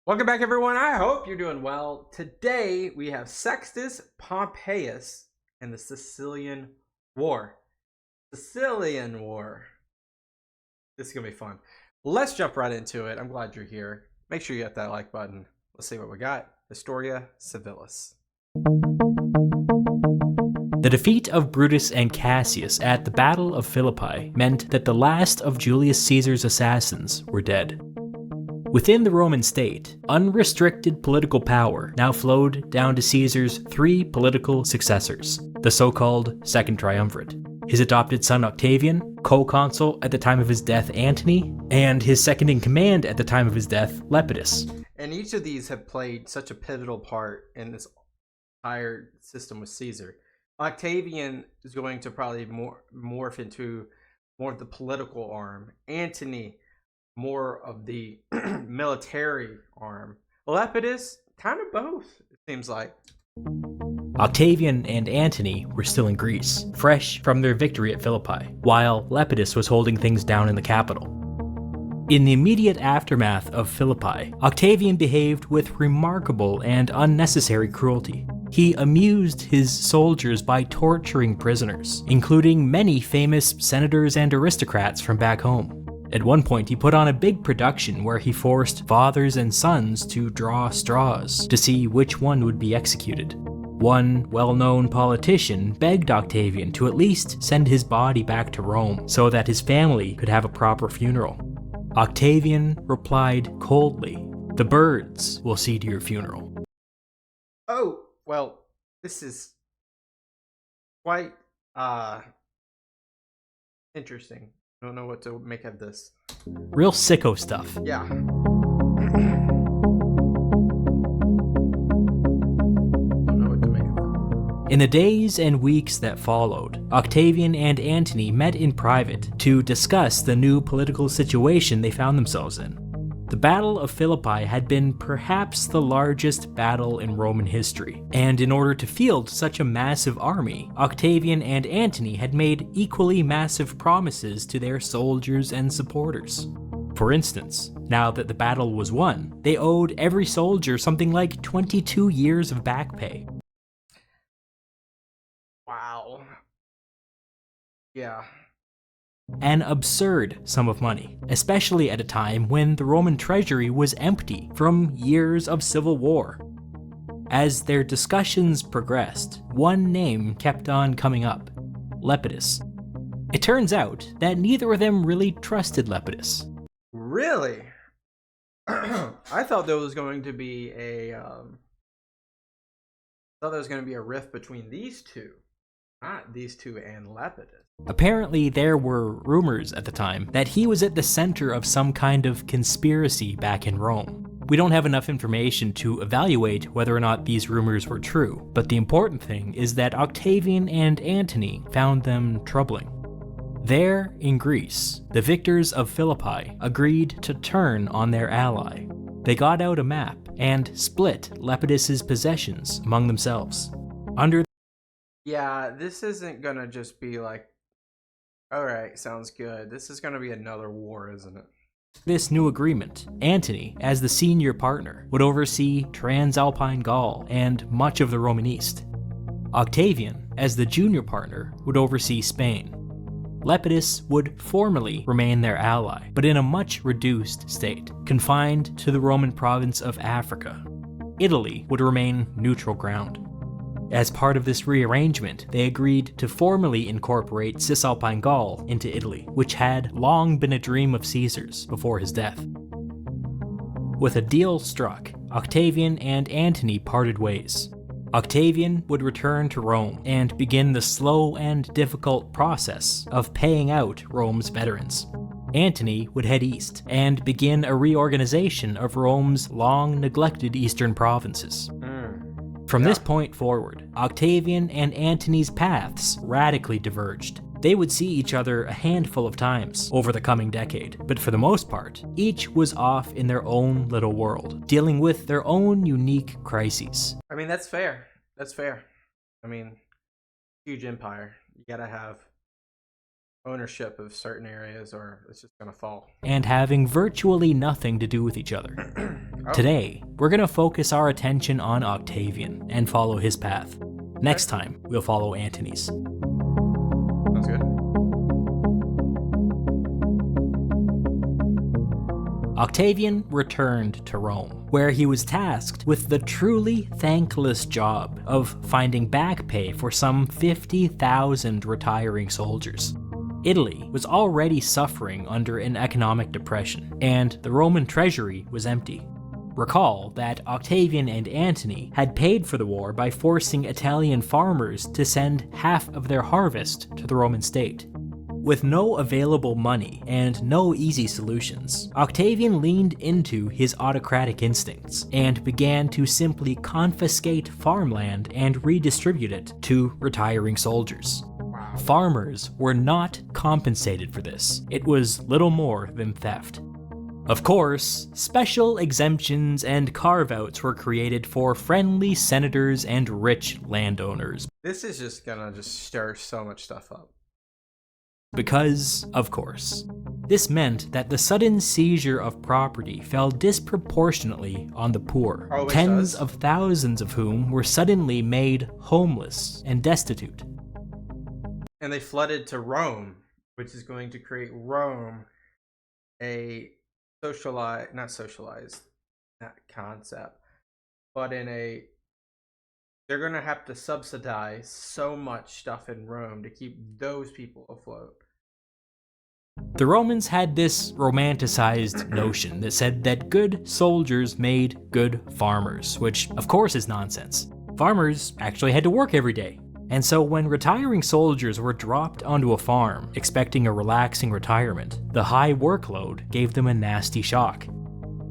Welcome back, everyone. I hope you're doing well. Today, we have Sextus Pompeius and the Sicilian War. Sicilian War. This is going to be fun. Let's jump right into it. I'm glad you're here. Make sure you hit that like button. Let's see what we got. Historia Civilis. The defeat of Brutus and Cassius at the Battle of Philippi meant that the last of Julius Caesar's assassins were dead. Within the Roman state, unrestricted political power now flowed down to Caesar's three political successors, the so-called Second Triumvirate: his adopted son Octavian, co-consul at the time of his death Antony, and his second-in-command at the time of his death Lepidus. And each of these have played such a pivotal part in this entire system with Caesar. Octavian is going to probably morph into more of the political arm. Antony, more of the military arm. Lepidus, kind of both, it seems like. Octavian and Antony were still in Greece, fresh from their victory at Philippi, while Lepidus was holding things down in the capital. In the immediate aftermath of Philippi, Octavian behaved with remarkable and unnecessary cruelty. He amused his soldiers by torturing prisoners, including many famous senators and aristocrats from back home. At one point, he put on a big production where he forced fathers and sons to draw straws to see which one would be executed. One well-known politician begged Octavian to at least send his body back to Rome so that his family could have a proper funeral. Octavian replied coldly, "The birds will see to your funeral." Oh, well, this is quite interesting. I don't know what to make of this. Real sicko stuff. Yeah. Don't know what to make of that. In the days and weeks that followed, Octavian and Antony met in private to discuss the new political situation they found themselves in. The Battle of Philippi had been perhaps the largest battle in Roman history, and in order to field such a massive army, Octavian and Antony had made equally massive promises to their soldiers and supporters. For instance, now that the battle was won, they owed every soldier something like 22 years of back pay. Wow. Yeah. An absurd sum of money, especially at a time when the Roman treasury was empty from years of civil war. As their discussions progressed, one name kept on coming up: Lepidus. It turns out that neither of them really trusted Lepidus. Really? I thought there was going to be a rift between these two. Not these two and Lepidus. Apparently, there were rumors at the time that he was at the center of some kind of conspiracy back in Rome. We don't have enough information to evaluate whether or not these rumors were true, but the important thing is that Octavian and Antony found them troubling. There, in Greece, the victors of Philippi agreed to turn on their ally. They got out a map and split Lepidus's possessions among themselves. Yeah, this isn't gonna just be like, alright, sounds good. This is gonna be another war, isn't it? This new agreement, Antony, as the senior partner, would oversee Transalpine Gaul and much of the Roman East. Octavian, as the junior partner, would oversee Spain. Lepidus would formally remain their ally, but in a much reduced state, confined to the Roman province of Africa. Italy would remain neutral ground. As part of this rearrangement, they agreed to formally incorporate Cisalpine Gaul into Italy, which had long been a dream of Caesar's before his death. With a deal struck, Octavian and Antony parted ways. Octavian would return to Rome and begin the slow and difficult process of paying out Rome's veterans. Antony would head east and begin a reorganization of Rome's long-neglected eastern provinces. From this point forward, Octavian and Antony's paths radically diverged. They would see each other a handful of times over the coming decade, but for the most part, each was off in their own little world, dealing with their own unique crises. I mean, that's fair. That's fair. I mean, huge empire. You gotta have ownership of certain areas, or it's just gonna fall. and having virtually nothing to do with each other. Oh. Today, we're going to focus our attention on Octavian and follow his path. Next time, we'll follow Antony's. Sounds good. Octavian returned to Rome, where he was tasked with the truly thankless job of finding back pay for some 50,000 retiring soldiers. Italy was already suffering under an economic depression, and the Roman treasury was empty. Recall that Octavian and Antony had paid for the war by forcing Italian farmers to send half of their harvest to the Roman state. With no available money and no easy solutions, Octavian leaned into his autocratic instincts and began to simply confiscate farmland and redistribute it to retiring soldiers. Farmers were not compensated for this. It was little more than theft. Of course, special exemptions and carve-outs were created for friendly senators and rich landowners. This is just gonna stir so much stuff up. Because, of course, this meant that the sudden seizure of property fell disproportionately on the poor, Always tens does. of thousands of whom were suddenly made homeless and destitute. And they flooded to Rome, which is going to create Rome a not concept, but they're going to have to subsidize so much stuff in Rome to keep those people afloat. The Romans had this romanticized notion that said that good soldiers made good farmers, which of course is nonsense. Farmers actually had to work every day. And so when retiring soldiers were dropped onto a farm, expecting a relaxing retirement, the high workload gave them a nasty shock.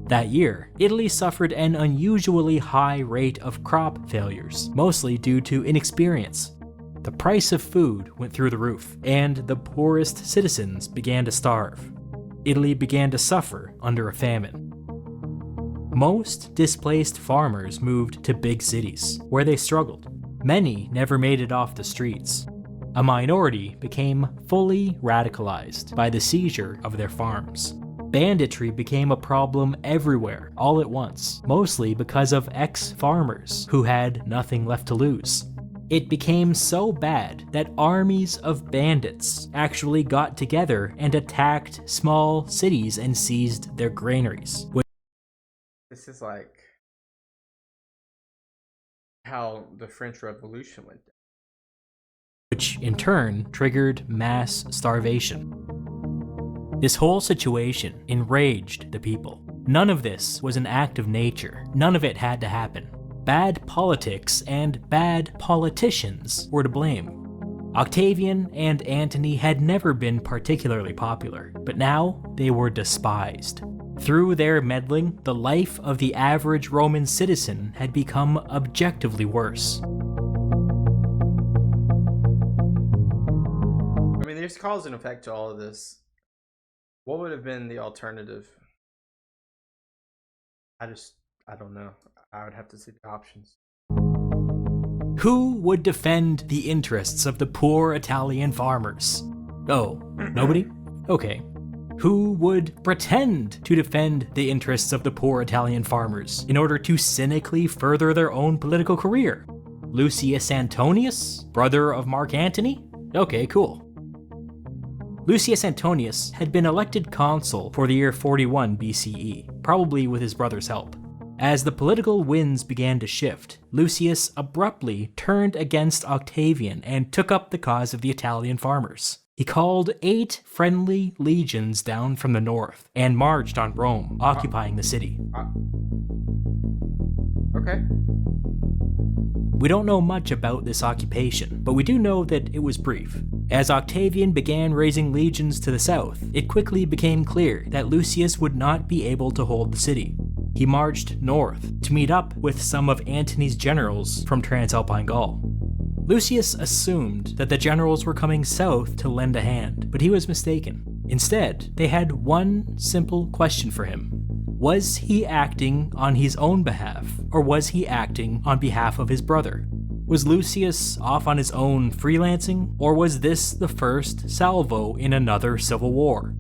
That year, Italy suffered an unusually high rate of crop failures, mostly due to inexperience. The price of food went through the roof, and the poorest citizens began to starve. Italy began to suffer under a famine. Most displaced farmers moved to big cities, where they struggled. Many never made it off the streets. A minority became fully radicalized by the seizure of their farms. Banditry became a problem everywhere, all at once, mostly because of ex-farmers who had nothing left to lose. It became so bad that armies of bandits actually got together and attacked small cities and seized their granaries. This is like how the French Revolution went down. Which in turn triggered mass starvation. This whole situation enraged the people. None of this was an act of nature. None of it had to happen. Bad politics and bad politicians were to blame. Octavian and Antony had never been particularly popular, but now they were despised. Through their meddling, the life of the average Roman citizen had become objectively worse. I mean, there's cause and effect to all of this. What would have been the alternative? I don't know. I would have to see the options. Who would defend the interests of the poor Italian farmers? Oh, nobody? Okay. Who would pretend to defend the interests of the poor Italian farmers in order to cynically further their own political career? Lucius Antonius, brother of Mark Antony? Okay, cool. Lucius Antonius had been elected consul for the year 41 B.C.E., probably with his brother's help. As the political winds began to shift, Lucius abruptly turned against Octavian and took up the cause of the Italian farmers. He called 8 friendly legions down from the north and marched on Rome, occupying the city. Okay. We don't know much about this occupation, but we do know that it was brief. As Octavian began raising legions to the south, it quickly became clear that Lucius would not be able to hold the city. He marched north to meet up with some of Antony's generals from Transalpine Gaul. Lucius assumed that the generals were coming south to lend a hand, but he was mistaken. Instead, they had one simple question for him. Was he acting on his own behalf, or was he acting on behalf of his brother? Was Lucius off on his own freelancing, or was this the first salvo in another civil war?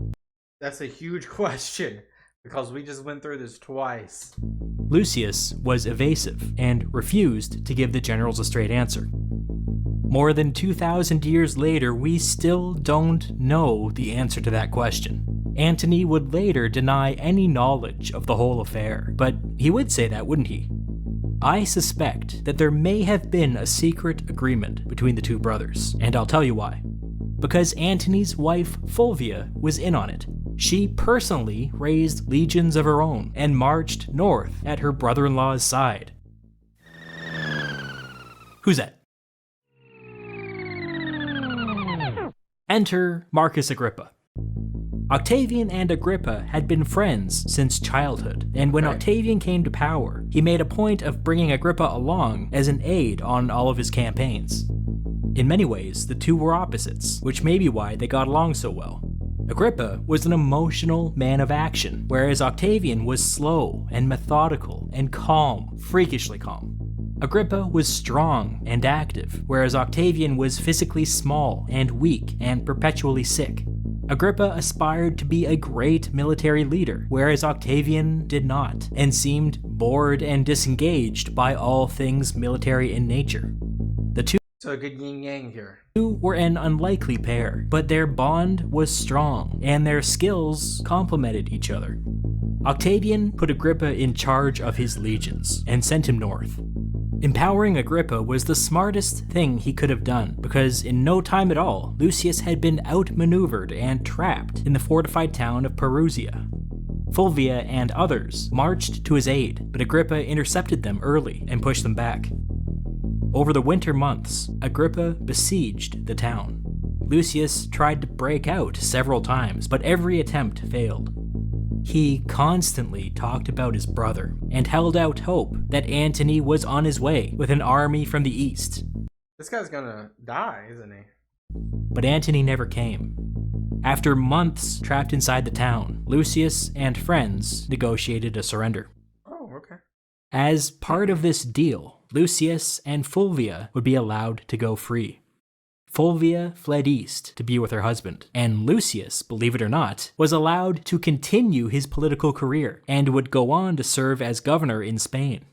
That's a huge question, because we just went through this twice. Lucius was evasive and refused to give the generals a straight answer. More than 2,000 years later, we still don't know the answer to that question. Antony would later deny any knowledge of the whole affair, but he would say that, wouldn't he? I suspect that there may have been a secret agreement between the two brothers, and I'll tell you why. Because Antony's wife Fulvia was in on it. She personally raised legions of her own and marched north at her brother-in-law's side. Who's that? Enter Marcus Agrippa. Octavian and Agrippa had been friends since childhood, and when Octavian came to power, he made a point of bringing Agrippa along as an aide on all of his campaigns. In many ways, the two were opposites, which may be why they got along so well. Agrippa was an emotional man of action, whereas Octavian was slow and methodical and calm, freakishly calm. Agrippa was strong and active, whereas Octavian was physically small and weak and perpetually sick. Agrippa aspired to be a great military leader, whereas Octavian did not, and seemed bored and disengaged by all things military in nature. The two So a good yin-yang here. were an unlikely pair, but their bond was strong, and their skills complemented each other. Octavian put Agrippa in charge of his legions, and sent him north. Empowering Agrippa was the smartest thing he could have done, because in no time at all, Lucius had been outmaneuvered and trapped in the fortified town of Perusia. Fulvia and others marched to his aid, but Agrippa intercepted them early and pushed them back. Over the winter months, Agrippa besieged the town. Lucius tried to break out several times, but every attempt failed. He constantly talked about his brother and held out hope that Antony was on his way with an army from the east. This guy's gonna die, isn't he? But Antony never came. After months trapped inside the town, Lucius and friends negotiated a surrender. Oh, okay. As part of this deal, Lucius and Fulvia would be allowed to go free. Fulvia fled east to be with her husband, and Lucius, believe it or not, was allowed to continue his political career and would go on to serve as governor in Spain.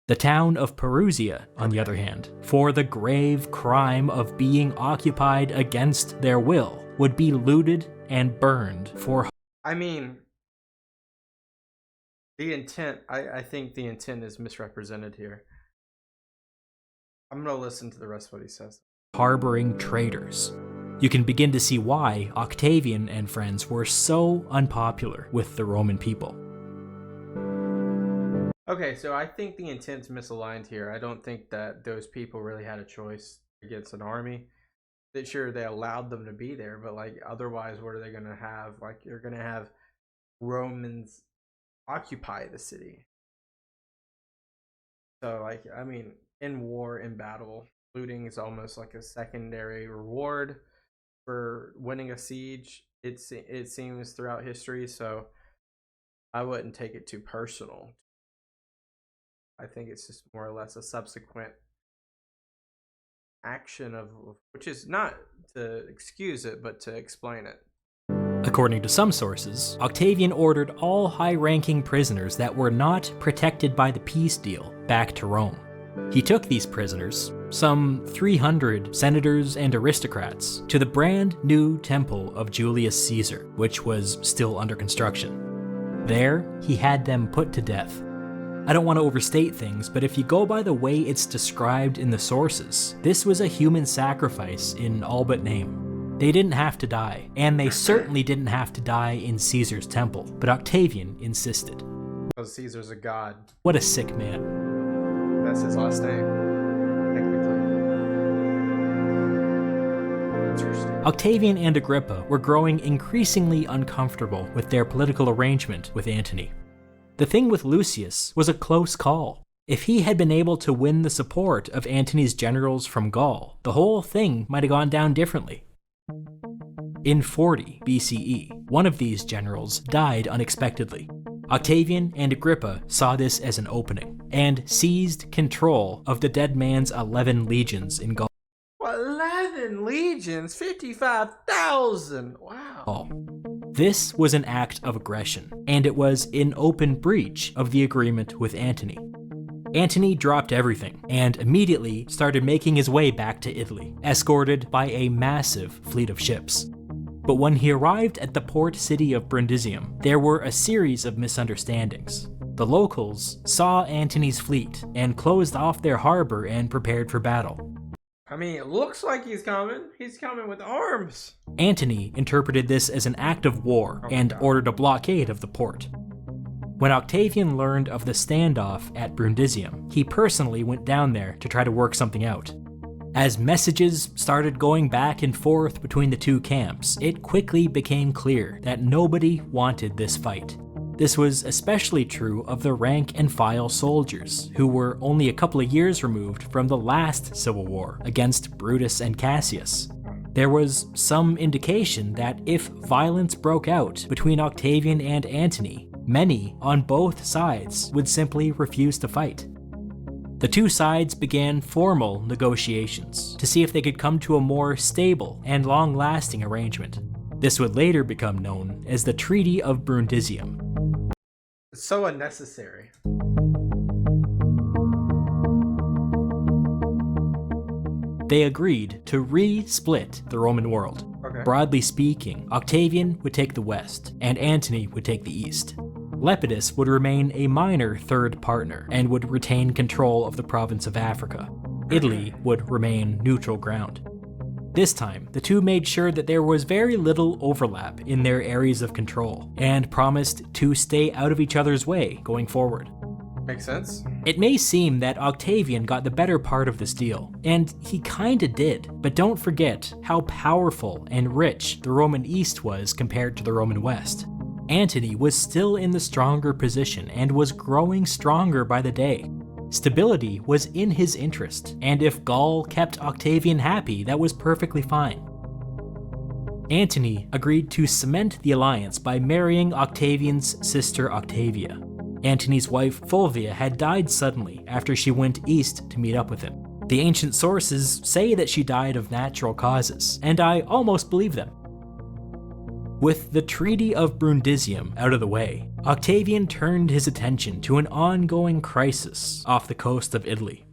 The town of Perusia, on the other hand, for the grave crime of being occupied against their will, would be looted and burned for... I mean, the intent, I think the intent is misrepresented here. I'm gonna listen to the rest of what he says. Harboring traitors. You can begin to see why Octavian and friends were so unpopular with the Roman people. Okay, so I think the intent's misaligned here. I don't think that those people really had a choice against an army. That sure, they allowed them to be there, but like otherwise, what are they gonna have? Like you're gonna have Romans occupy the city. So like, I mean, in war, in battle, looting is almost like a secondary reward for winning a siege. It seems throughout history, so I wouldn't take it too personal. I think it's just more or less a subsequent action of, which is not to excuse it, but to explain it. According to some sources, Octavian ordered all high-ranking prisoners that were not protected by the peace deal back to Rome. He took these prisoners, some 300 senators and aristocrats, to the brand new temple of Julius Caesar, which was still under construction. There, he had them put to death. I don't want to overstate things, but if you go by the way it's described in the sources, this was a human sacrifice in all but name. They didn't have to die, and they certainly didn't have to die in Caesar's temple, but Octavian insisted. Because Caesar's a god. What a sick man. That's his last name, technically. Interesting. Octavian and Agrippa were growing increasingly uncomfortable with their political arrangement with Antony. The thing with Lucius was a close call. If he had been able to win the support of Antony's generals from Gaul, the whole thing might have gone down differently. In 40 B.C.E., one of these generals died unexpectedly. Octavian and Agrippa saw this as an opening, and seized control of the dead man's 11 legions in Gaul. 11 legions? 55,000! Wow. This was an act of aggression, and it was in open breach of the agreement with Antony. Antony dropped everything, and immediately started making his way back to Italy, escorted by a massive fleet of ships. But when he arrived at the port city of Brundisium, there were a series of misunderstandings. The locals saw Antony's fleet and closed off their harbor and prepared for battle. I mean, it looks like he's coming. He's coming with arms. Antony interpreted this as an act of war and ordered a blockade of the port. When Octavian learned of the standoff at Brundisium, he personally went down there to try to work something out. As messages started going back and forth between the two camps, it quickly became clear that nobody wanted this fight. This was especially true of the rank and file soldiers, who were only a couple of years removed from the last civil war against Brutus and Cassius. There was some indication that if violence broke out between Octavian and Antony, many on both sides would simply refuse to fight. The two sides began formal negotiations to see if they could come to a more stable and long-lasting arrangement. This would later become known as the Treaty of Brundisium. It's so unnecessary. They agreed to re-split the Roman world. Broadly speaking, Octavian would take the west, and Antony would take the east. Lepidus would remain a minor third partner and would retain control of the province of Africa. Italy would remain neutral ground. This time, the two made sure that there was very little overlap in their areas of control, and promised to stay out of each other's way going forward. Makes sense. It may seem that Octavian got the better part of this deal, and he kinda did, but don't forget how powerful and rich the Roman East was compared to the Roman West. Antony was still in the stronger position and was growing stronger by the day. Stability was in his interest, and if Gaul kept Octavian happy, that was perfectly fine. Antony agreed to cement the alliance by marrying Octavian's sister Octavia. Antony's wife Fulvia had died suddenly after she went east to meet up with him. The ancient sources say that she died of natural causes, and I almost believe them. With the Treaty of Brundisium out of the way, Octavian turned his attention to an ongoing crisis off the coast of Italy.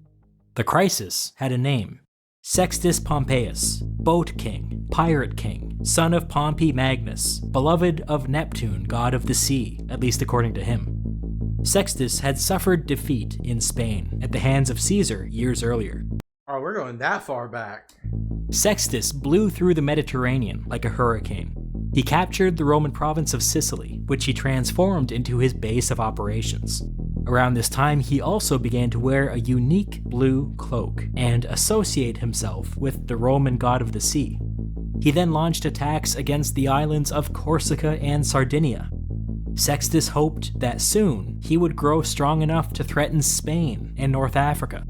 The crisis had a name: Sextus Pompeius, Boat King, Pirate King, son of Pompey Magnus, beloved of Neptune, god of the sea, at least according to him. Sextus had suffered defeat in Spain at the hands of Caesar years earlier. Oh, we're going that far back. Sextus blew through the Mediterranean like a hurricane. He captured the Roman province of Sicily, which he transformed into his base of operations. Around this time, he also began to wear a unique blue cloak and associate himself with the Roman god of the sea. He then launched attacks against the islands of Corsica and Sardinia. Sextus hoped that soon he would grow strong enough to threaten Spain and North Africa.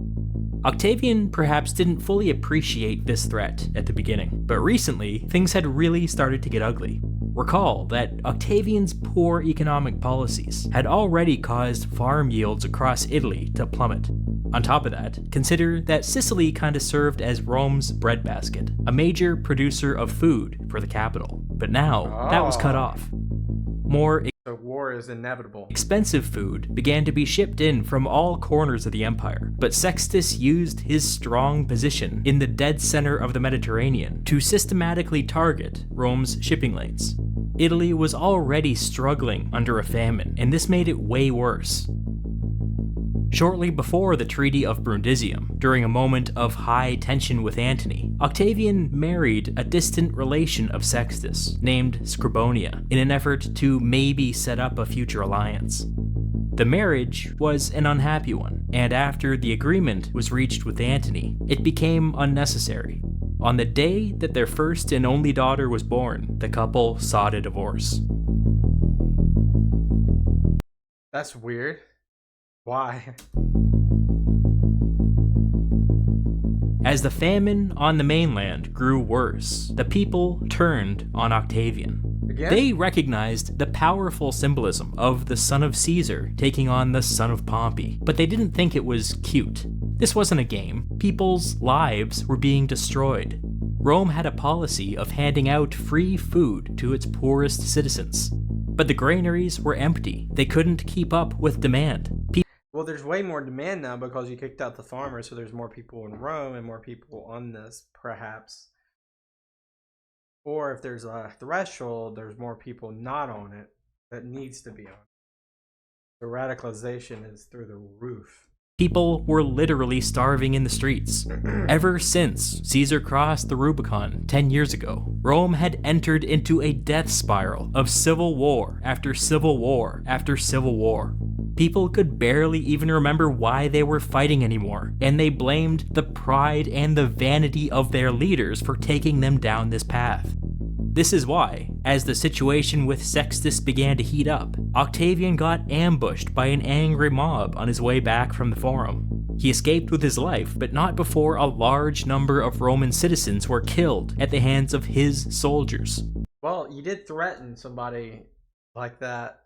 Octavian perhaps didn't fully appreciate this threat at the beginning, but recently things had really started to get ugly. Recall that Octavian's poor economic policies had already caused farm yields across Italy to plummet. On top of that, consider that Sicily kind of served as Rome's breadbasket, a major producer of food for the capital. But now, that was cut off. More The war is inevitable. expensive food began to be shipped in from all corners of the empire, but Sextus used his strong position in the dead center of the Mediterranean to systematically target Rome's shipping lanes. Italy was already struggling under a famine, and this made it way worse. Shortly before the Treaty of Brundisium, during a moment of high tension with Antony, Octavian married a distant relation of Sextus, named Scribonia, in an effort to maybe set up a future alliance. The marriage was an unhappy one, and after the agreement was reached with Antony, it became unnecessary. On the day that their first and only daughter was born, the couple sought a divorce. That's weird. Why? As the famine on the mainland grew worse, the people turned on Octavian. Again? They recognized the powerful symbolism of the son of Caesar taking on the son of Pompey, but they didn't think it was cute. This wasn't a game. People's lives were being destroyed. Rome had a policy of handing out free food to its poorest citizens, but the granaries were empty. They couldn't keep up with demand. Well, there's way more demand now because you kicked out the farmers, so there's more people in Rome and more people on this, perhaps. Or if there's a threshold, there's more people not on it that needs to be on. The radicalization is through the roof. People were literally starving in the streets. Ever since Caesar crossed the Rubicon 10 years ago, Rome had entered into a death spiral of civil war after civil war after civil war. People could barely even remember why they were fighting anymore, and they blamed the pride and the vanity of their leaders for taking them down this path. This is why, as the situation with Sextus began to heat up, Octavian got ambushed by an angry mob on his way back from the Forum. He escaped with his life, but not before a large number of Roman citizens were killed at the hands of his soldiers. Well, you did threaten somebody like that.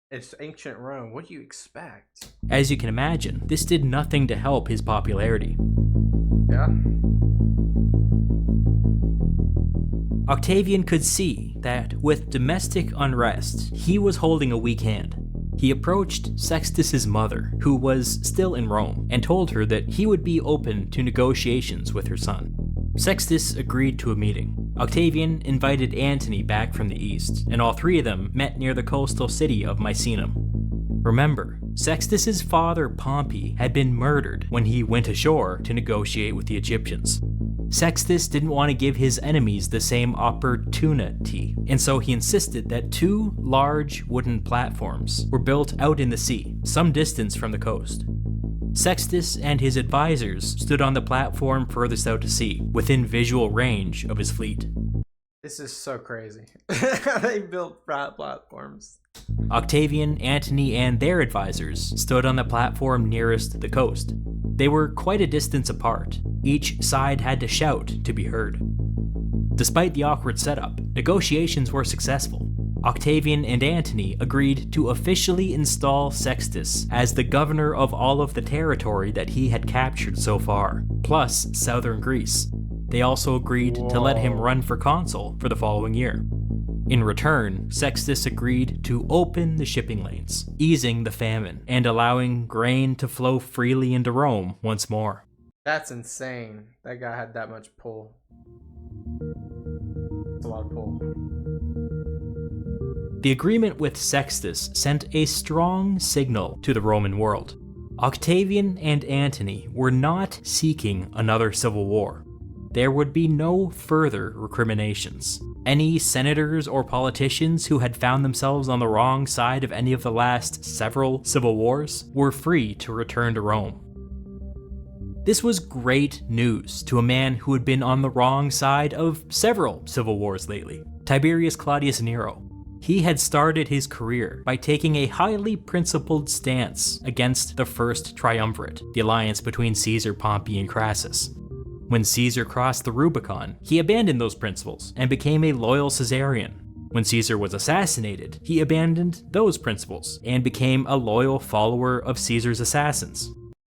It's ancient Rome. What do you expect? As you can imagine, this did nothing to help his popularity. Yeah. Octavian could see that with domestic unrest, he was holding a weak hand. He approached Sextus's mother, who was still in Rome, and told her that he would be open to negotiations with her son. Sextus agreed to a meeting. Octavian invited Antony back from the east, and all three of them met near the coastal city of Misenum. Remember, Sextus's father Pompey had been murdered when he went ashore to negotiate with the Egyptians. Sextus didn't want to give his enemies the same opportunity, and so he insisted that two large wooden platforms were built out in the sea, some distance from the coast. Sextus and his advisors stood on the platform furthest out to sea, within visual range of his fleet. This is so crazy. They built platforms. Octavian, Antony, and their advisors stood on the platform nearest the coast. They were quite a distance apart. Each side had to shout to be heard. Despite the awkward setup, negotiations were successful. Octavian and Antony agreed to officially install Sextus as the governor of all of the territory that he had captured so far, plus southern Greece. They also agreed to let him run for consul for the following year. In return, Sextus agreed to open the shipping lanes, easing the famine and allowing grain to flow freely into Rome once more. That's insane. That guy had that much pull. That's a lot of pull. The agreement with Sextus sent a strong signal to the Roman world. Octavian and Antony were not seeking another civil war. There would be no further recriminations. Any senators or politicians who had found themselves on the wrong side of any of the last several civil wars were free to return to Rome. This was great news to a man who had been on the wrong side of several civil wars lately, Tiberius Claudius Nero. He had started his career by taking a highly principled stance against the first triumvirate, the alliance between Caesar, Pompey, and Crassus. When Caesar crossed the Rubicon, he abandoned those principles and became a loyal Caesarian. When Caesar was assassinated, he abandoned those principles and became a loyal follower of Caesar's assassins.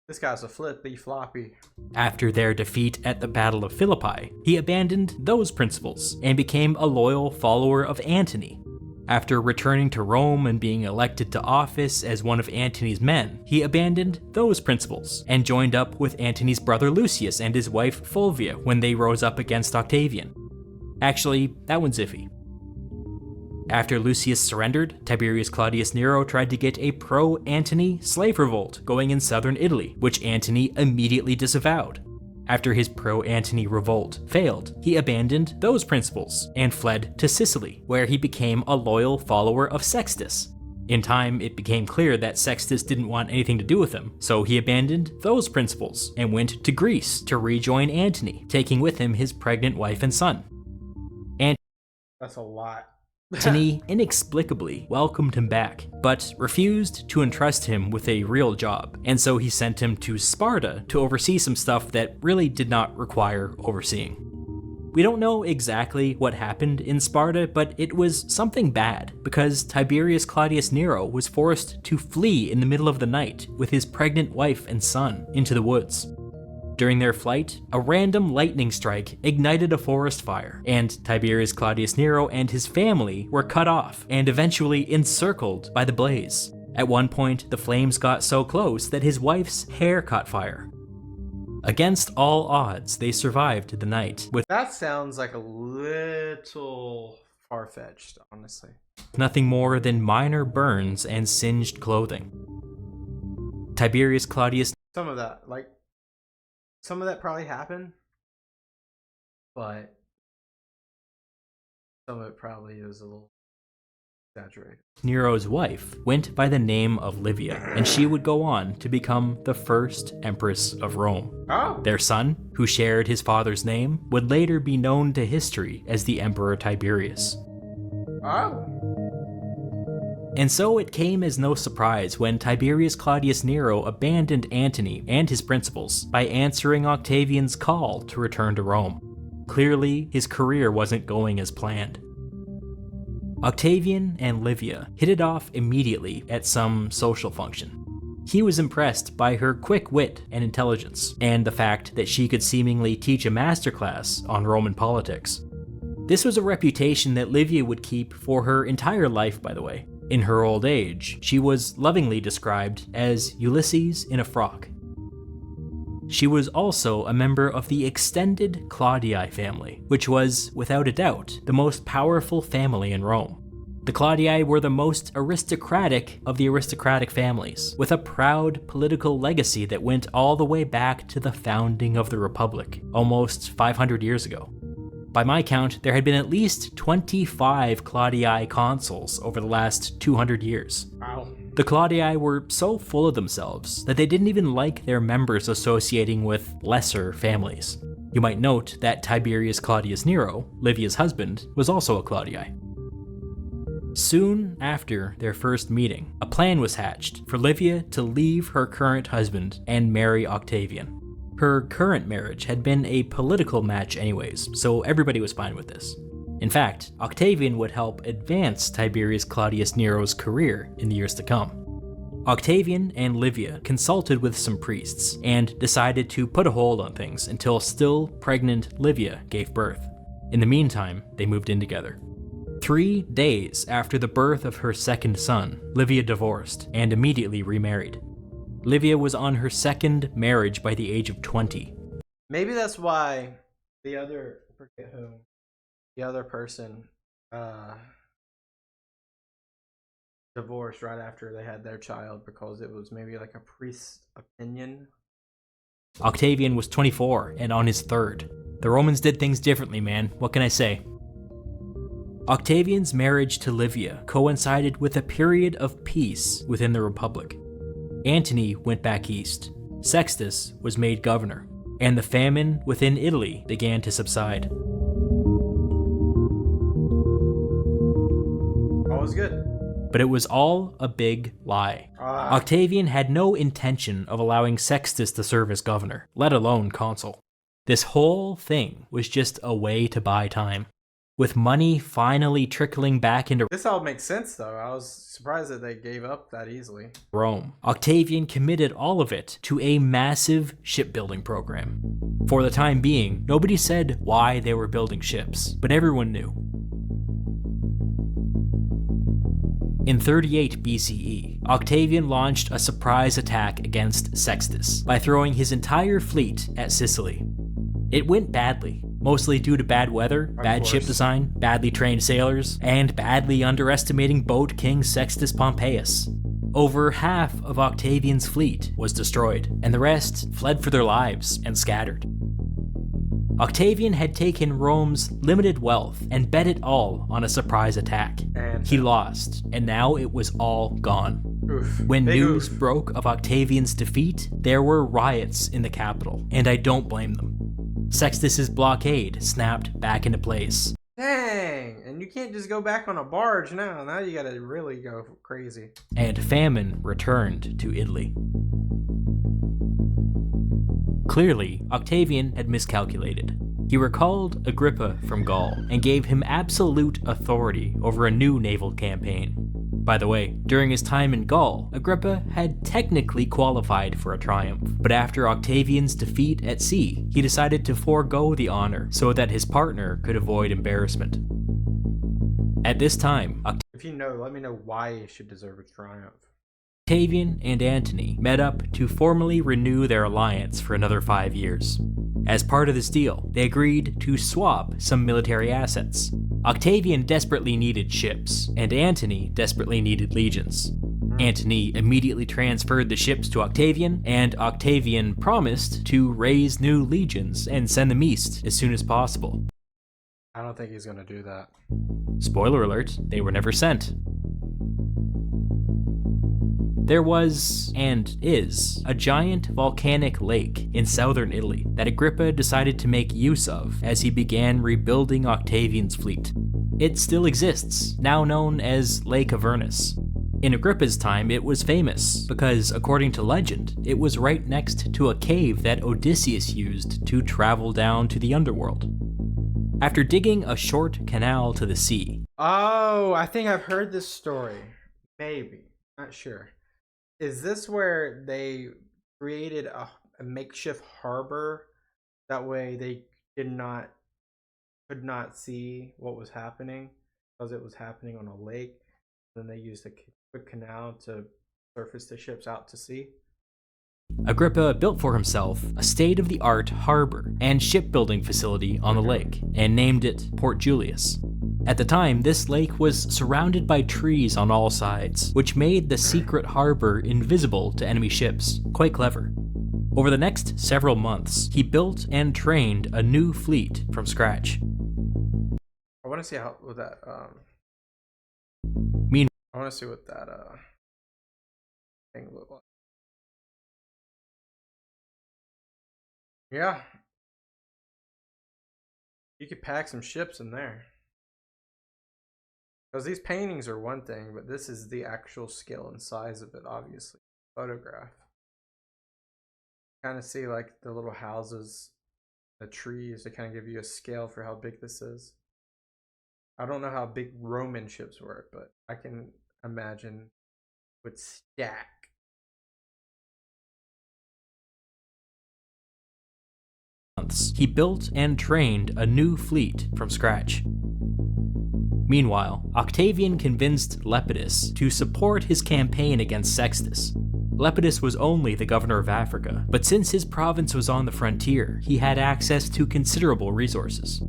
This guy's a flippy-floppy. After their defeat at the Battle of Philippi, he abandoned those principles and became a loyal follower of Antony. After returning to Rome and being elected to office as one of Antony's men, he abandoned those principles and joined up with Antony's brother Lucius and his wife Fulvia when they rose up against Octavian. Actually, that one's iffy. After Lucius surrendered, Tiberius Claudius Nero tried to get a pro-Antony slave revolt going in southern Italy, which Antony immediately disavowed. After his pro-Antony revolt failed, he abandoned those principles and fled to Sicily, where he became a loyal follower of Sextus. In time, it became clear that Sextus didn't want anything to do with him, so he abandoned those principles and went to Greece to rejoin Antony, taking with him his pregnant wife and son. That's a lot. Antony inexplicably welcomed him back, but refused to entrust him with a real job, and so he sent him to Sparta to oversee some stuff that really did not require overseeing. We don't know exactly what happened in Sparta, but it was something bad, because Tiberius Claudius Nero was forced to flee in the middle of the night with his pregnant wife and son into the woods. During their flight, a random lightning strike ignited a forest fire, and Tiberius Claudius Nero and his family were cut off and eventually encircled by the blaze. At one point, the flames got so close that his wife's hair caught fire. Against all odds, they survived the night with That sounds like a little far-fetched, honestly. nothing more than minor burns and singed clothing. Tiberius Claudius Some of that probably happened, but some of it probably is a little exaggerated. Nero's wife went by the name of Livia, and she would go on to become the first empress of Rome. Oh! Their son, who shared his father's name, would later be known to history as the Emperor Tiberius. Oh! And so it came as no surprise when Tiberius Claudius Nero abandoned Antony and his principles by answering Octavian's call to return to Rome. Clearly, his career wasn't going as planned. Octavian and Livia hit it off immediately at some social function. He was impressed by her quick wit and intelligence, and the fact that she could seemingly teach a masterclass on Roman politics. This was a reputation that Livia would keep for her entire life, by the way. In her old age, she was lovingly described as Ulysses in a frock. She was also a member of the extended Claudii family, which was, without a doubt, the most powerful family in Rome. The Claudii were the most aristocratic of the aristocratic families, with a proud political legacy that went all the way back to the founding of the Republic, almost 500 years ago. By my count, there had been at least 25 Claudii consuls over the last 200 years. Wow. The Claudii were so full of themselves that they didn't even like their members associating with lesser families. You might note that Tiberius Claudius Nero, Livia's husband, was also a Claudii. Soon after their first meeting, a plan was hatched for Livia to leave her current husband and marry Octavian. Her current marriage had been a political match anyways, so everybody was fine with this. In fact, Octavian would help advance Tiberius Claudius Nero's career in the years to come. Octavian and Livia consulted with some priests and decided to put a hold on things until still pregnant Livia gave birth. In the meantime, they moved in together. 3 days after the birth of her second son, Livia divorced and immediately remarried. Livia was on her second marriage by the age of 20. Maybe that's why the other, I forget who, the other person divorced right after they had their child, because it was maybe like a priest's opinion. Octavian was 24 and on his third. The Romans did things differently, man. What can I say? Octavian's marriage to Livia coincided with a period of peace within the Republic. Antony went back east, Sextus was made governor, and the famine within Italy began to subside. All was good. But it was all a big lie. Octavian had no intention of allowing Sextus to serve as governor, let alone consul. This whole thing was just a way to buy time. With money finally trickling back into This all makes sense, though. I was surprised that they gave up that easily. Rome, Octavian committed all of it to a massive shipbuilding program. For the time being, nobody said why they were building ships, but everyone knew. In 38 BCE, Octavian launched a surprise attack against Sextus by throwing his entire fleet at Sicily. It went badly, mostly due to bad weather, bad ship design, badly trained sailors, and badly underestimating boat king Sextus Pompeius. Over half of Octavian's fleet was destroyed, and the rest fled for their lives and scattered. Octavian had taken Rome's limited wealth and bet it all on a surprise attack. And he lost, and now it was all gone. oof. When Big news oof. broke of Octavian's defeat, there were riots in the capital, and I don't blame them. Sextus's blockade snapped back into place. Dang, and you can't just go back on a barge now. Now you gotta really go crazy. And famine returned to Italy. Clearly, Octavian had miscalculated. He recalled Agrippa from Gaul and gave him absolute authority over a new naval campaign. By the way, during his time in Gaul, Agrippa had technically qualified for a triumph, but after Octavian's defeat at sea, he decided to forego the honor so that his partner could avoid embarrassment. At this time, if you know, let me know why he should deserve a triumph. Octavian and Antony met up to formally renew their alliance for another 5 years. As part of this deal, they agreed to swap some military assets. Octavian desperately needed ships, and Antony desperately needed legions. Antony immediately transferred the ships to Octavian, and Octavian promised to raise new legions and send them east as soon as possible. I don't think he's gonna do that. Spoiler alert, they were never sent. There was, and is, a giant volcanic lake in southern Italy that Agrippa decided to make use of as he began rebuilding Octavian's fleet. It still exists, now known as Lake Avernus. In Agrippa's time, it was famous because, according to legend, it was right next to a cave that Odysseus used to travel down to the underworld. After digging a short canal to the sea. Oh, I think I've heard this story. Maybe. Not sure. Is this where they created a makeshift harbor? That way they could not see what was happening because it was happening on a lake. Then they used a quick canal to surface the ships out to sea. Agrippa built for himself a state-of-the-art harbor and shipbuilding facility on the lake and named it Port Julius. At the time, this lake was surrounded by trees on all sides, which made the secret harbor invisible to enemy ships. Quite clever. Over the next several months, he built and trained a new fleet from scratch. I want to see how what that I want to see what that thing looked like. Yeah. You could pack some ships in there. Because these paintings are one thing, but this is the actual scale and size of it, obviously. Photograph. Kind of see like the little houses, the trees, to kind of give you a scale for how big this is. I don't know how big Roman ships were, but I can imagine would stack. He built and trained a new fleet from scratch. Meanwhile, Octavian convinced Lepidus to support his campaign against Sextus. Lepidus was only the governor of Africa, but since his province was on the frontier, he had access to considerable resources.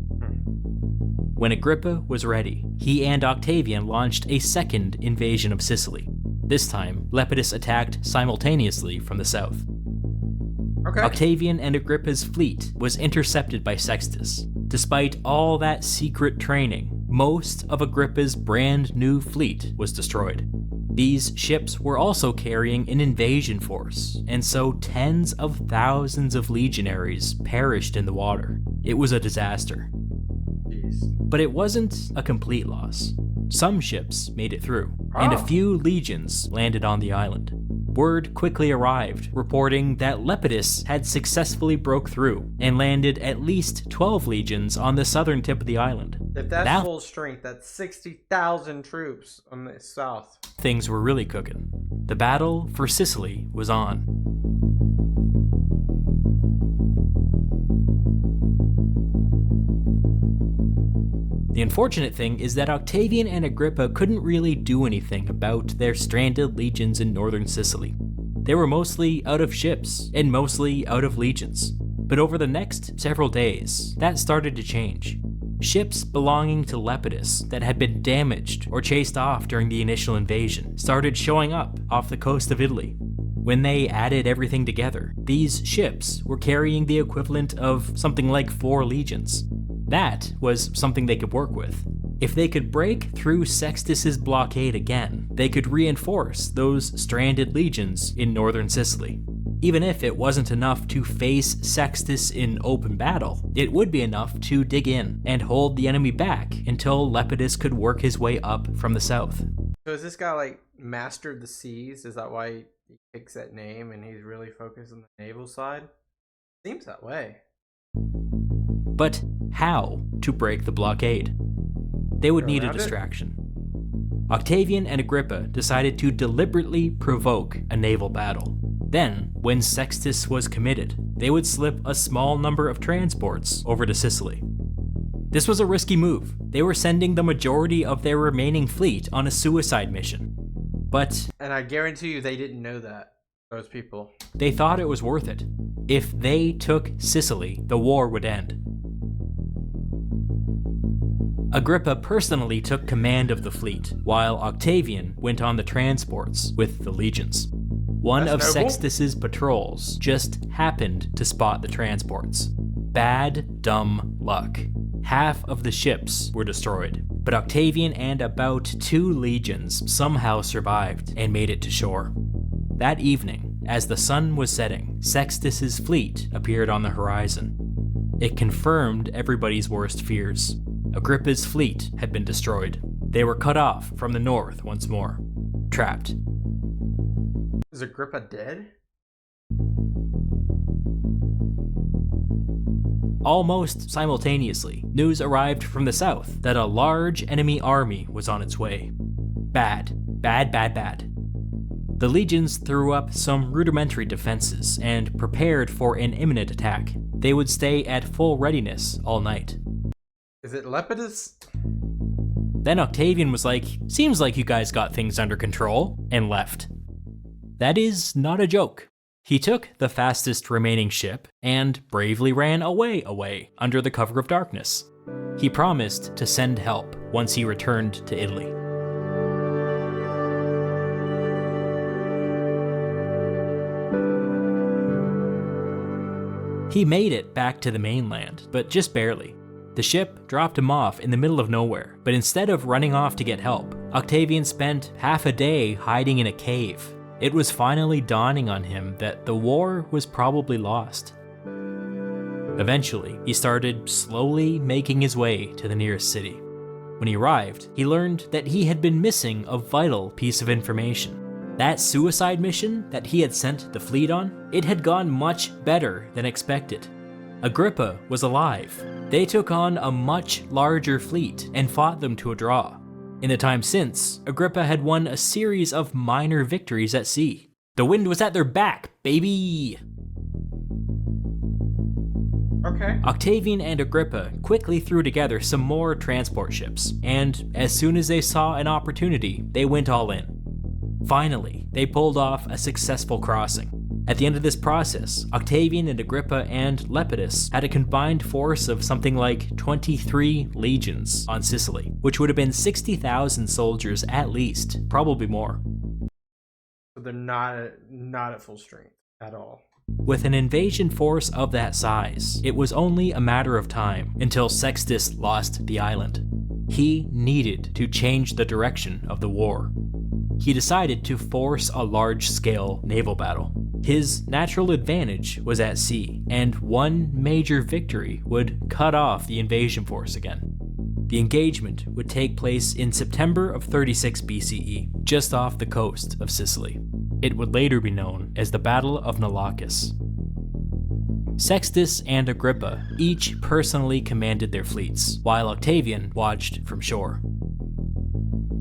When Agrippa was ready, he and Octavian launched a second invasion of Sicily. This time, Lepidus attacked simultaneously from the south. Okay. Octavian and Agrippa's fleet was intercepted by Sextus. Despite all that secret training, most of Agrippa's brand new fleet was destroyed. These ships were also carrying an invasion force, and so tens of thousands of legionaries perished in the water. It was a disaster. Jeez. But it wasn't a complete loss. Some ships made it through, and a few legions landed on the island. Word quickly arrived, reporting that Lepidus had successfully broke through and landed at least 12 legions on the southern tip of the island. If that's full strength, that's 60,000 troops on the south. Things were really cooking. The battle for Sicily was on. The unfortunate thing is that Octavian and Agrippa couldn't really do anything about their stranded legions in northern Sicily. They were mostly out of ships and mostly out of legions. But over the next several days, that started to change. Ships belonging to Lepidus that had been damaged or chased off during the initial invasion started showing up off the coast of Italy. When they added everything together, these ships were carrying the equivalent of something like 4 legions. That was something they could work with. If they could break through Sextus's blockade again, they could reinforce those stranded legions in northern Sicily. Even if it wasn't enough to face Sextus in open battle, it would be enough to dig in and hold the enemy back until Lepidus could work his way up from the south. So is this guy like mastered the seas? Is that why he picks that name and he's really focused on the naval side? Seems that way. But how to break the blockade? They would need a distraction. Octavian and Agrippa decided to deliberately provoke a naval battle. Then, when Sextus was committed, they would slip a small number of transports over to Sicily. This was a risky move. They were sending the majority of their remaining fleet on a suicide mission. But... And I guarantee you they didn't know that, those people. They thought it was worth it. If they took Sicily, the war would end. Agrippa personally took command of the fleet, while Octavian went on the transports with the legions. One of Sextus's patrols just happened to spot the transports. Bad, dumb luck. Half of the ships were destroyed, but Octavian and about 2 legions somehow survived and made it to shore. That evening, as the sun was setting, Sextus's fleet appeared on the horizon. It confirmed everybody's worst fears. Agrippa's fleet had been destroyed. They were cut off from the north once more. Trapped. Is Agrippa dead? Almost simultaneously, news arrived from the south that a large enemy army was on its way. Bad. Bad, bad, bad. The legions threw up some rudimentary defenses and prepared for an imminent attack. They would stay at full readiness all night. Is it Lepidus? Then Octavian was like, "Seems like you guys got things under control," and left. That is not a joke. He took the fastest remaining ship and bravely ran away under the cover of darkness. He promised to send help once he returned to Italy. He made it back to the mainland, but just barely. The ship dropped him off in the middle of nowhere, but instead of running off to get help, Octavian spent half a day hiding in a cave. It was finally dawning on him that the war was probably lost. Eventually, he started slowly making his way to the nearest city. When he arrived, he learned that he had been missing a vital piece of information. That suicide mission that he had sent the fleet on, it had gone much better than expected. Agrippa was alive. They took on a much larger fleet and fought them to a draw. In the time since, Agrippa had won a series of minor victories at sea. The wind was at their back, baby! Okay. Octavian and Agrippa quickly threw together some more transport ships, and as soon as they saw an opportunity, they went all in. Finally, they pulled off a successful crossing. At the end of this process, Octavian and Agrippa and Lepidus had a combined force of something like 23 legions on Sicily, which would have been 60,000 soldiers at least, probably more. So they're not at full strength at all. With an invasion force of that size, it was only a matter of time until Sextus lost the island. He needed to change the direction of the war. He decided to force a large-scale naval battle. His natural advantage was at sea, and one major victory would cut off the invasion force again. The engagement would take place in September of 36 BCE, just off the coast of Sicily. It would later be known as the Battle of Navalcus. Sextus and Agrippa each personally commanded their fleets, while Octavian watched from shore.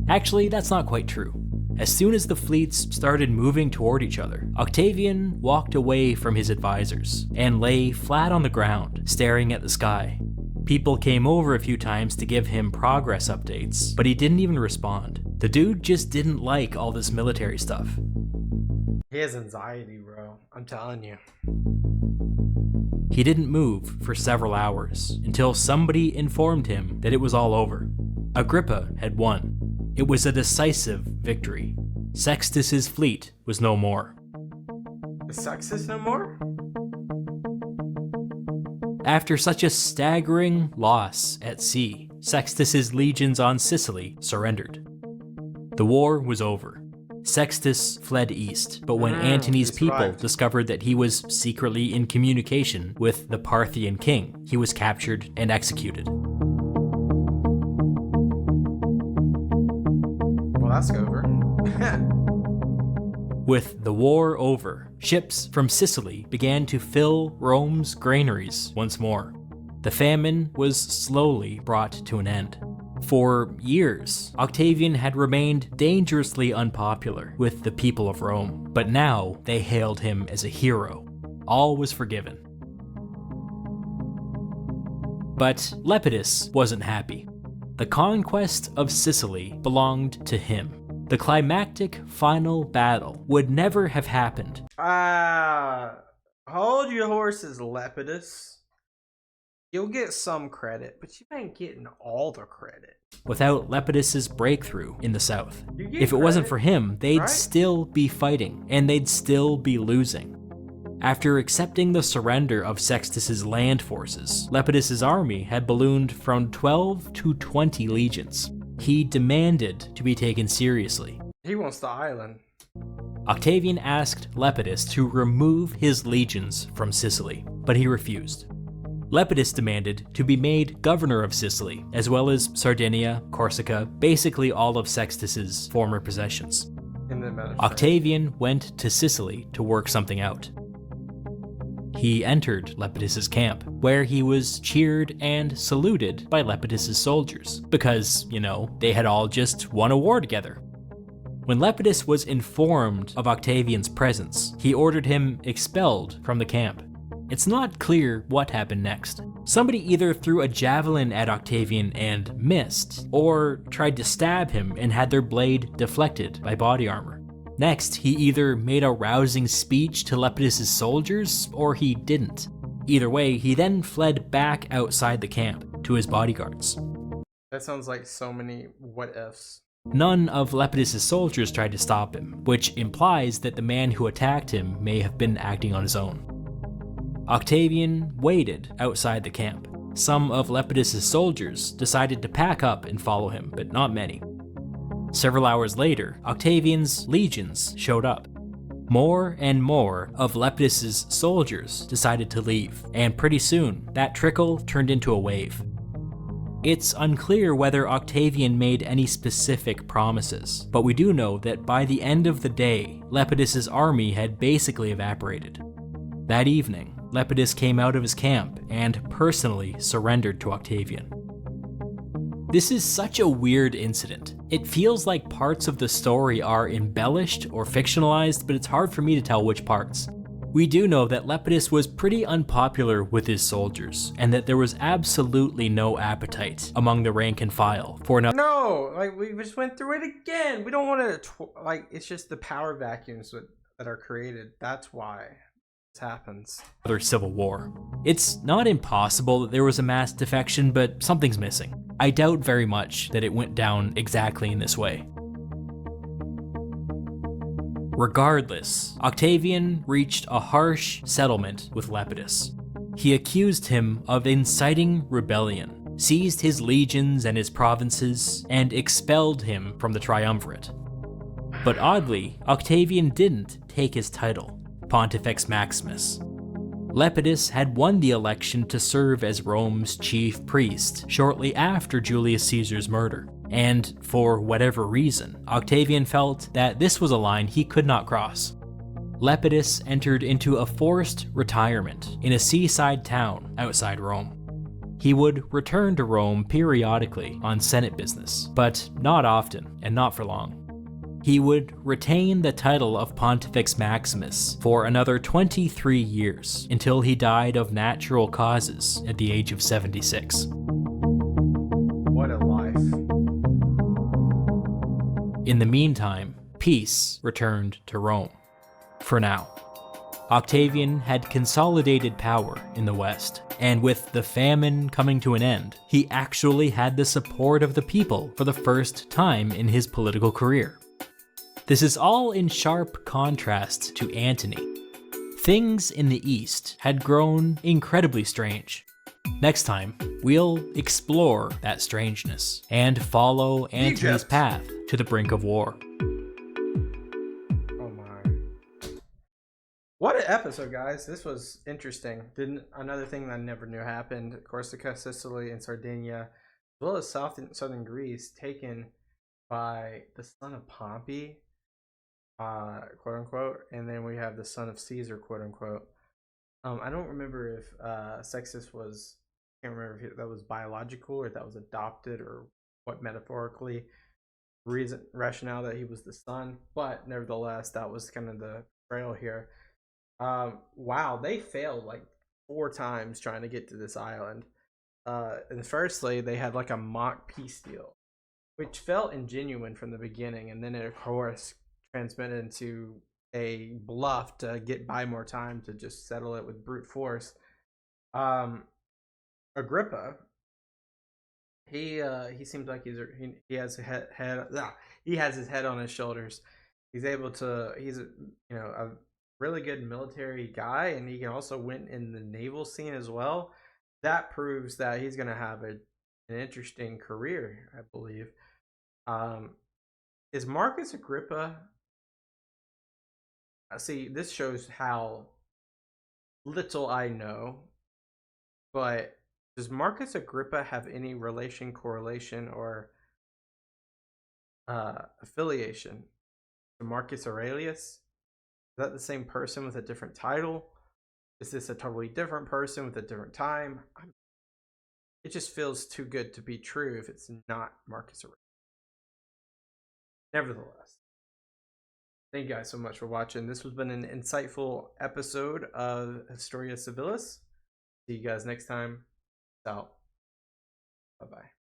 Actually, that's not quite true. As soon as the fleets started moving toward each other, Octavian walked away from his advisors and lay flat on the ground, staring at the sky. People came over a few times to give him progress updates, but he didn't even respond. The dude just didn't like all this military stuff. He has anxiety, bro. I'm telling you. He didn't move for several hours until somebody informed him that it was all over. Agrippa had won. It was a decisive victory. Sextus's fleet was no more. Is Sextus no more? After such a staggering loss at sea, Sextus's legions on Sicily surrendered. The war was over. Sextus fled east, but when Antony's people discovered that he was secretly in communication with the Parthian king, he was captured and executed. Well, that's over. With the war over, ships from Sicily began to fill Rome's granaries once more. The famine was slowly brought to an end. For years, Octavian had remained dangerously unpopular with the people of Rome, but now they hailed him as a hero. All was forgiven. But Lepidus wasn't happy. The conquest of Sicily belonged to him. The climactic final battle would never have happened. Hold your horses, Lepidus. You'll get some credit, but you ain't getting all the credit. Without Lepidus's breakthrough in the south. If it credit, wasn't for him, they'd right? still be fighting, and they'd still be losing. After accepting the surrender of Sextus's land forces, Lepidus's army had ballooned from 12 to 20 legions. He demanded to be taken seriously. He wants the island. Octavian asked Lepidus to remove his legions from Sicily, but he refused. Lepidus demanded to be made governor of Sicily, as well as Sardinia, Corsica, basically all of Sextus's former possessions. Octavian went to Sicily to work something out. He entered Lepidus's camp, where he was cheered and saluted by Lepidus's soldiers, because, they had all just won a war together. When Lepidus was informed of Octavian's presence, he ordered him expelled from the camp. It's not clear what happened next. Somebody either threw a javelin at Octavian and missed, or tried to stab him and had their blade deflected by body armor. Next, he either made a rousing speech to Lepidus's soldiers, or he didn't. Either way, he then fled back outside the camp to his bodyguards. That sounds like so many what ifs. None of Lepidus's soldiers tried to stop him, which implies that the man who attacked him may have been acting on his own. Octavian waited outside the camp. Some of Lepidus's soldiers decided to pack up and follow him, but not many. Several hours later, Octavian's legions showed up. More and more of Lepidus's soldiers decided to leave, and pretty soon, that trickle turned into a wave. It's unclear whether Octavian made any specific promises, but we do know that by the end of the day, Lepidus's army had basically evaporated. That evening, Lepidus came out of his camp and personally surrendered to Octavian. This is such a weird incident. It feels like parts of the story are embellished or fictionalized, but it's hard for me to tell which parts. We do know that Lepidus was pretty unpopular with his soldiers, and that there was absolutely no appetite among the rank and file for another. No, we just went through it again. We don't want to, it's just the power vacuums that are created. That's why this happens. Another civil war. It's not impossible that there was a mass defection, but something's missing. I doubt very much that it went down exactly in this way. Regardless, Octavian reached a harsh settlement with Lepidus. He accused him of inciting rebellion, seized his legions and his provinces, and expelled him from the triumvirate. But oddly, Octavian didn't take his title, Pontifex Maximus. Lepidus had won the election to serve as Rome's chief priest shortly after Julius Caesar's murder, and for whatever reason, Octavian felt that this was a line he could not cross. Lepidus entered into a forced retirement in a seaside town outside Rome. He would return to Rome periodically on Senate business, but not often and not for long. He would retain the title of Pontifex Maximus for another 23 years until he died of natural causes at the age of 76. What a life. In the meantime, peace returned to Rome. For now. Octavian had consolidated power in the West, and with the famine coming to an end, he actually had the support of the people for the first time in his political career. This is all in sharp contrast to Antony. Things in the East had grown incredibly strange. Next time, we'll explore that strangeness and follow Antony's path to the brink of war. Oh my. What an episode, guys. This was interesting. Another thing that I never knew happened, Corsica, Sicily, and Sardinia, as well as southern Greece, taken by the son of Pompey, quote unquote, and then we have the son of Caesar, quote unquote. I don't remember if Sextus was can't remember if that was biological or that was adopted or what metaphorically rationale that he was the son, but nevertheless, that was kind of the trail here. Wow, they failed like 4 times trying to get to this island. And firstly, they had like a mock peace deal, which felt ingenuine from the beginning, and then it, of course, transmitted into a bluff to get by more time to just settle it with brute force. Agrippa, he seems like he has he has his head on his shoulders. He's able to he's a really good military guy, and he can also win in the naval scene as well. That proves that he's going to have an interesting career, I believe. Is Marcus Agrippa? See, this shows how little I know, but does Marcus Agrippa have any correlation, or affiliation to Marcus Aurelius? Is that the same person with a different title? Is this a totally different person with a different time? It just feels too good to be true if it's not Marcus Aurelius. Nevertheless, thank you guys so much for watching. This has been an insightful episode of Historia Civilis. See you guys next time. Out.